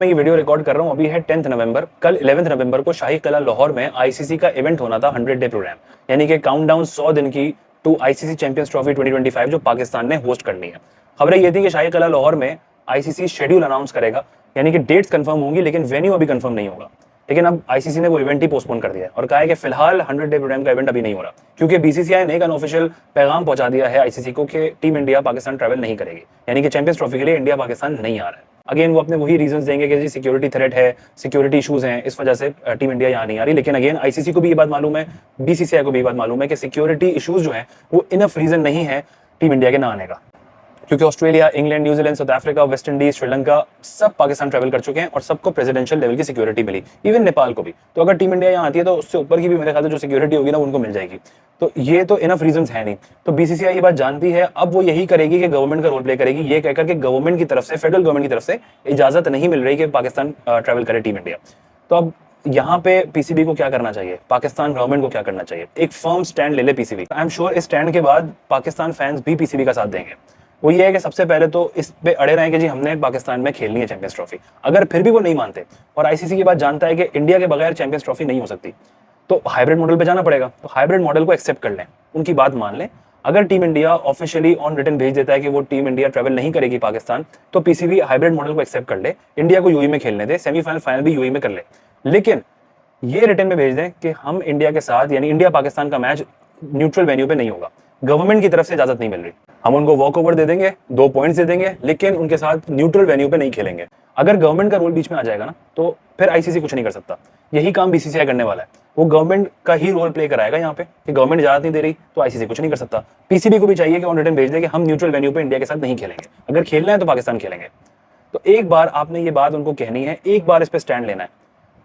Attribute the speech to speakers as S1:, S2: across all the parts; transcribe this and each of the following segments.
S1: मैं ये video record कर रहा हूँ, अभी है 10th नवंबर। कल 11th नवंबर को शाही कला लाहौर में आईसीसी का इवेंट होना था, 100 डे प्रोग्राम, यानी कि काउंटडाउन 100 दिन की टू आईसीसी चैंपियंस ट्रॉफी 2025 जो पाकिस्तान ने होस्ट करनी है। खबरें ये थी कि शाही कला लाहौर में आईसीसी शेड्यूल अनाउंस करेगा, यानी कि डेट्स कंफर्म होंगी, लेकिन वेन्यू अभी कंफर्म नहीं होगा। लेकिन अब आईसीसी ने वो इवेंट ही पोस्टपोन कर दिया है और कहा है कि फिलहाल 100 डे प्रोग्राम का इवेंट अभी नहीं हो रहा, क्योंकि बीसीसीआई ने एक अनऑफिशियल पैगाम पहुंचा दिया है आईसीसी को कि टीम इंडिया पाकिस्तान ट्रैवल नहीं करेगी, यानी कि चैंपियंस ट्रॉफी के लिए इंडिया पाकिस्तान नहीं आ रहा है। अगेन वो अपने वही रीजंस देंगे कि जी सिक्योरिटी थ्रेट है, सिक्योरिटी इशूज हैं, इस वजह से टीम इंडिया यहाँ नहीं आ रही। लेकिन अगेन आईसीसी को भी ये बात मालूम है, बीसीसीआई को भी ये बात मालूम है कि सिक्योरिटी इशूज जो है वो इनफ रीजन नहीं है टीम इंडिया के ना आने का, क्योंकि Australia, England, New Zealand, south Africa, West Indies, Sri Lanka सब पाकिस्तान ट्रैवल कर चुके हैं और सबको प्रेसिडेंशियल लेवल की सिक्योरिटी मिली, इवन नेपाल को भी। तो अगर टीम इंडिया यहाँ आती है तो उससे ऊपर की भी मेरे ख्याल से जो सिक्योरिटी होगी ना उनको मिल जाएगी। तो ये तो इनफ रीजंस है नहीं। तो बीसीसीआई ये बात जानती है, अब वो यही करेगी कि गवर्नमेंट का रोल प्ले करेगी, ये कहकर के गवर्नमेंट की तरफ से, फेडरल गवर्नमेंट की तरफ से इजाजत नहीं मिल रही कि पाकिस्तान ट्रैवल करे टीम इंडिया। तो अब यहाँ पे पीसीबी को क्या करना चाहिए, पाकिस्तान गवर्नमेंट को क्या करना चाहिए, एक फर्म स्टैंड ले ले पीसीबी। आई एम श्योर इस स्टैंड के बाद पाकिस्तान फैंस भी पीसीबी का साथ देंगे। वो ये है कि सबसे पहले तो इस पे अड़े रहें कि जी हमने पाकिस्तान में खेलनी है चैंपियंस ट्रॉफी। अगर फिर भी वो नहीं मानते और आईसीसी की बात जानता है कि इंडिया के बगैर चैंपियंस ट्रॉफी नहीं हो सकती, तो हाइब्रिड मॉडल पे जाना पड़ेगा। तो हाइब्रिड मॉडल को एक्सेप्ट कर लें, उनकी बात मान लें। अगर team India officially on written भेज देता है कि वो टीम इंडिया ट्रैवल नहीं करेगी पाकिस्तान, तो पीसीबी हाइब्रिड मॉडल को एक्सेप्ट कर ले, इंडिया को यूएई में खेलने दे, सेमीफाइनल फाइनल भी यूएई में कर ले। लेकिन ये रिटर्न में भेज दें कि हम इंडिया के साथ, यानी इंडिया पाकिस्तान का मैच न्यूट्रल वेन्यू पे नहीं होगा, गवर्नमेंट की तरफ से इजाजत नहीं मिल रही, हम उनको वॉक ओवर दे देंगे, 2 पॉइंट्स दे देंगे, लेकिन उनके साथ न्यूट्रल वेन्यू पे नहीं खेलेंगे। अगर गवर्नमेंट का रोल बीच में आ जाएगा ना, तो फिर आईसीसी कुछ नहीं कर सकता। यही काम बीसीसीआई करने वाला है, वो गवर्नमेंट का ही रोल प्ले कराएगा यहाँ पे कि गवर्नमेंट इजाजत नहीं दे रही तो आईसीसी कुछ नहीं कर सकता। पीसीबी को भी चाहिए कि ऑन रिटर्न भेज दे कि हम न्यूट्रल वेन्यू पे इंडिया के साथ नहीं खेलेंगे, अगर खेलना है तो पाकिस्तान खेलेंगे। तो एक बार आपने ये बात उनको कहनी है, एक बार इस पर स्टैंड लेना है,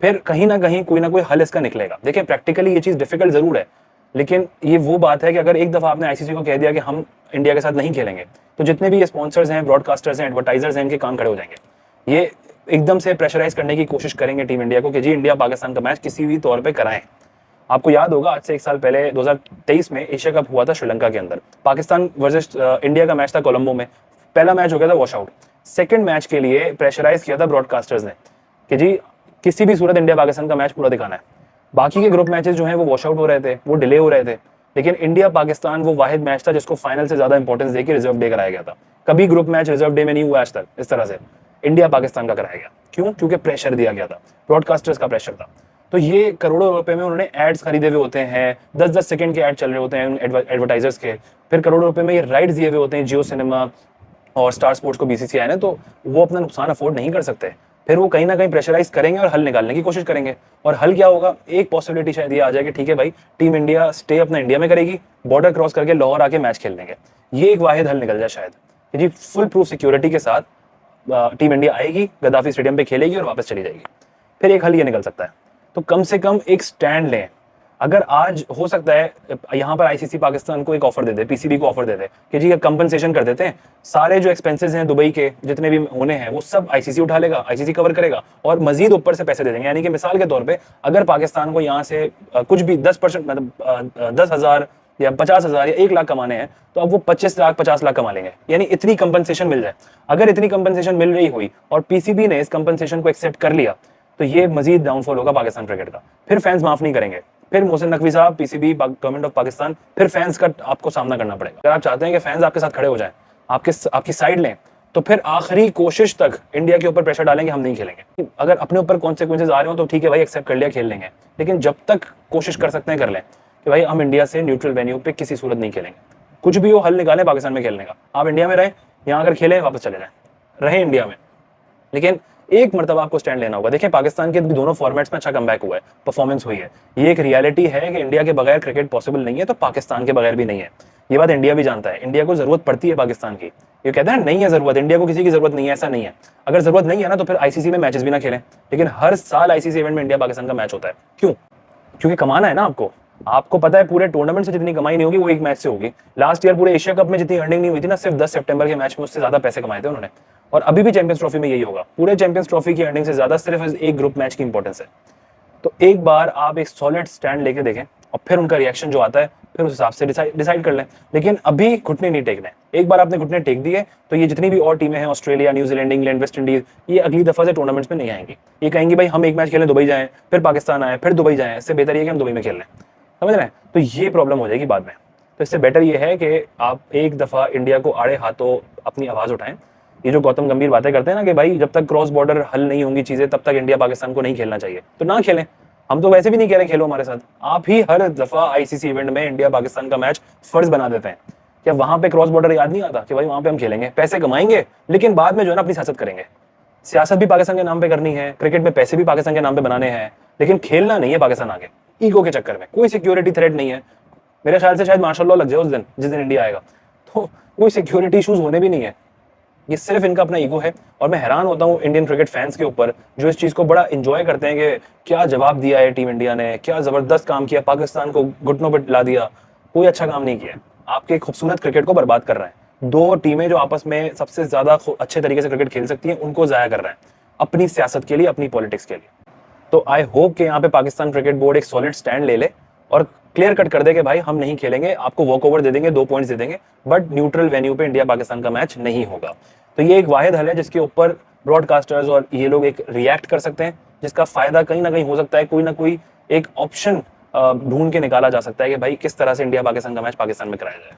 S1: फिर कहीं ना कहीं कोई ना कोई हल इसका निकलेगा। देखिए प्रैक्टिकली ये चीज डिफिकल्ट जरूर है, लेकिन ये वो बात है कि अगर एक दफा आपने आईसीसी को कह दिया कि हम इंडिया के साथ नहीं खेलेंगे, तो जितने भी ये स्पॉन्सर्स हैं, ब्रॉडकास्टर्स हैं, एडवर्टाइजर्स हैं, इनके कान खड़े हो जाएंगे। ये एकदम से प्रेशराइज करने की कोशिश करेंगे टीम इंडिया को कि जी इंडिया पाकिस्तान का मैच किसी भी तौर पे कराएं। आपको याद होगा आज से 1 साल पहले 2023 में एशिया कप हुआ था श्रीलंका के अंदर, पाकिस्तान वर्सेस इंडिया का मैच था कोलंबो में, पहला मैच हो गया था वॉश आउट। सेकंड मैच के लिए प्रेशराइज किया था ब्रॉडकास्टर्स ने कि जी किसी भी सूरत इंडिया पाकिस्तान का मैच पूरा दिखाना है। बाकी के ग्रुप मैचेस जो हैं वो वॉश आउट हो रहे थे, वो डिले हो रहे थे, लेकिन इंडिया पाकिस्तान वो वाहिद मैच था जिसको फाइनल से ज्यादा इंपॉर्टेंस देकर रिजर्व डे कराया गया था। कभी ग्रुप मैच रिजर्व डे में नहीं हुआ आज तक इस तरह से, इंडिया पाकिस्तान का कराया गया। क्यों? क्योंकि प्रेशर दिया गया था, ब्रॉडकास्टर्स का प्रेशर था। तो ये करोड़ों रुपए में उन्होंने एड्स खरीदे हुए होते हैं, 10-10 सेकंड के एड चल रहे होते हैं एडवर्टाइजर्स के, फिर करोड़ों रुपए में ये राइट्स दिए हुए होते हैं जियो सिनेमा और स्टार स्पोर्ट्स को बीसीसीआई ने, तो वो अपना नुकसान अफोर्ड नहीं कर सकते। फिर वो कहीं ना कहीं प्रेशराइज करेंगे और हल निकालने की कोशिश करेंगे। और हल क्या होगा? एक पॉसिबिलिटी शायद ये आ जाए कि ठीक है भाई, टीम इंडिया स्टे अपना इंडिया में करेगी, बॉर्डर क्रॉस करके लाहौर आके मैच खेल लेंगे। ये एक वाहिद हल निकल जाए शायद कि जी फुल प्रूफ सिक्योरिटी के साथ टीम इंडिया आएगी, गद्दाफी स्टेडियम पे खेलेगी और वापस चली जाएगी। फिर एक हल ये निकल सकता है। तो कम से कम एक स्टैंड लें। अगर आज हो सकता है यहाँ पर आईसीसी पाकिस्तान को एक ऑफर दे दे, पीसीबी को ऑफर दे दे कि जी कंपनसेशन कर देते हैं, सारे जो एक्सपेंसेस हैं दुबई के जितने भी होने हैं वो सब आईसीसी उठा लेगा, आईसीसी कवर करेगा और मजीद ऊपर से पैसे दे देंगे। यानी कि मिसाल के तौर पे अगर पाकिस्तान को यहाँ से कुछ भी 10% मतलब 10,000 या 50,000 या 1 लाख कमाने हैं, तो अब वो 25 लाख 50 लाख कमा लेंगे। यानी इतनी कंपनसेशन मिल जाए। अगर इतनी कंपनसेशन मिल रही हुई और पीसीबी ने इस कंपनसेशन को एक्सेप्ट कर लिया, तो ये मजीद डाउनफॉल होगा पाकिस्तान क्रिकेट का। फिर फैंस माफ नहीं करेंगे, फिर मोहसिन नकवी साहब, पीसीबी, गवर्नमेंट ऑफ पाकिस्तान, फिर फैंस का आपको सामना करना पड़ेगा। अगर आप चाहते हैं कि फैंस आपके साथ खड़े हो जाएं, आपकी साइड लें, तो फिर आखिरी कोशिश तक इंडिया के ऊपर प्रेशर डालेंगे, हम नहीं खेलेंगे। अगर अपने ऊपर कॉन्सिक्वेंसेस आ रहे हो तो ठीक है भाई, एक्सेप्ट कर लिया, खेल लेंगे, लेकिन जब तक कोशिश कर सकते हैं कर लें कि भाई हम इंडिया से न्यूट्रल वेन्यू पे किसी सूरत नहीं खेलेंगे। कुछ भी हो हल निकालें पाकिस्तान में खेलने का, आप इंडिया में रहें, यहाँ अगर खेलें वापस चले जाएं, रहें इंडिया में, लेकिन एक मरतबा आपको स्टैंड लेना होगा। देखिए पाकिस्तान के दोनों फॉर्मेट्स में अच्छा कमबैक हुआ है, परफॉर्मेंस हुई है। ये एक रियलिटी है कि इंडिया के बगैर क्रिकेट पॉसिबल नहीं है, तो पाकिस्तान के बगैर भी नहीं है। ये बात इंडिया भी जानता है। इंडिया को जरूरत पड़ती है पाकिस्तान की। ये कहते हैं नहीं है जरूरत, इंडिया को किसी की जरूरत नहीं है, ऐसा नहीं है। अगर जरूरत नहीं है ना तो फिर आईसीसी में मैचेस भी ना खेलें, लेकिन हर साल आईसीसी इवेंट में इंडिया पाकिस्तान का मैच होता है। क्यों? क्योंकि कमाना है ना आपको पता है पूरे टूर्नामेंट से जितनी कमाई नहीं होगी वो एक मैच से होगी। लास्ट ईयर पूरे एशिया कप में जितनी अर्निंग नहीं हुई थी ना, सिर्फ 10 सितंबर के मैच में उससे ज्यादा पैसे कमाए थे उन्होंने। और अभी भी चैंपियंस ट्रॉफी में यही होगा, पूरे चैंपियंस ट्रॉफी की अर्निंग से ज्यादा सिर्फ एक ग्रुप मैच की इंपॉर्टेंस है। तो एक बार आप एक सॉलिड स्टैंड लेके देखें और फिर उनका रिएक्शन जो आता है फिर उस हिसाब से डिसाइड कर लें। लेकिन अभी घुटने नहीं टेकने। एक बार आपने घुटने टेक दिए तो ये जितनी भी और टीमें हैं, Australia, New Zealand, England, West Indies, ये अगली दफा से टूर्नामेंट्स में नहीं आएंगी। ये कहेंगी भाई हम एक मैच खेलें दुबई जाएं, फिर पाकिस्तान आए, फिर दुबई जाएं, इससे बेहतर ये कि हम दुबई में खेल लें। समझ रहे हैं? तो ये प्रॉब्लम हो जाएगी बाद में। तो इससे बेटर ये है कि आप एक दफा इंडिया को आड़े हाथों अपनी आवाज उठाएं। ये जो गौतम गंभीर बातें करते हैं ना कि भाई जब तक क्रॉस बॉर्डर हल नहीं होंगी चीजें तब तक इंडिया पाकिस्तान को नहीं खेलना चाहिए, तो ना खेलें। हम तो वैसे भी नहीं कह रहे खेलो हमारे साथ। आप ही हर दफा आईसीसी इवेंट में इंडिया पाकिस्तान का मैच फर्ज बना देते हैं। क्या वहां पे क्रॉस बॉर्डर याद नहीं आता कि भाई वहां पे हम खेलेंगे, पैसे कमाएंगे, लेकिन बाद में जो है ना अपनी सियासत करेंगे। सियासत भी पाकिस्तान के नाम पे करनी है, क्रिकेट में पैसे भी पाकिस्तान के नाम पे बनाने हैं, लेकिन खेलना नहीं है पाकिस्तान आगे ईगो के चक्कर में। कोई सिक्योरिटी थ्रेट नहीं है। मेरे ख्याल से शायद मार्शल लॉ लग जाए उस दिन जिस दिन इंडिया आएगा, तो कोई सिक्योरिटी इशूज होने भी नहीं है। ये सिर्फ इनका अपना ईगो है। और मैं हैरान होता हूँ इंडियन क्रिकेट फैंस के ऊपर जो इस चीज को बड़ा एंजॉय करते हैं कि क्या जवाब दिया है टीम इंडिया ने, क्या जबरदस्त काम किया, पाकिस्तान को घुटनों पर ला दिया। कोई अच्छा काम नहीं किया, आपके खूबसूरत क्रिकेट को बर्बाद कर रहे हैं। दो टीमें जो आपस में सबसे ज्यादा अच्छे तरीके से क्रिकेट खेल सकती हैं उनको जाया कर रहे हैं अपनी सियासत के लिए, अपनी पॉलिटिक्स के लिए। तो आई होप कि यहाँ पे पाकिस्तान क्रिकेट बोर्ड एक सॉलिड स्टैंड ले ले और क्लियर कट कर दे कि भाई हम नहीं खेलेंगे, आपको वॉक ओवर दे देंगे, 2 पॉइंट्स दे देंगे, बट न्यूट्रल वेन्यू पे इंडिया पाकिस्तान का मैच नहीं होगा। तो ये एक वाहिद हल है जिसके ऊपर ब्रॉडकास्टर्स और ये लोग एक रिएक्ट कर सकते हैं, जिसका फायदा कहीं ना कहीं हो सकता है। कोई ना कोई एक ऑप्शन ढूंढ के निकाला जा सकता है कि भाई किस तरह से इंडिया पाकिस्तान का मैच पाकिस्तान में कराया जाए।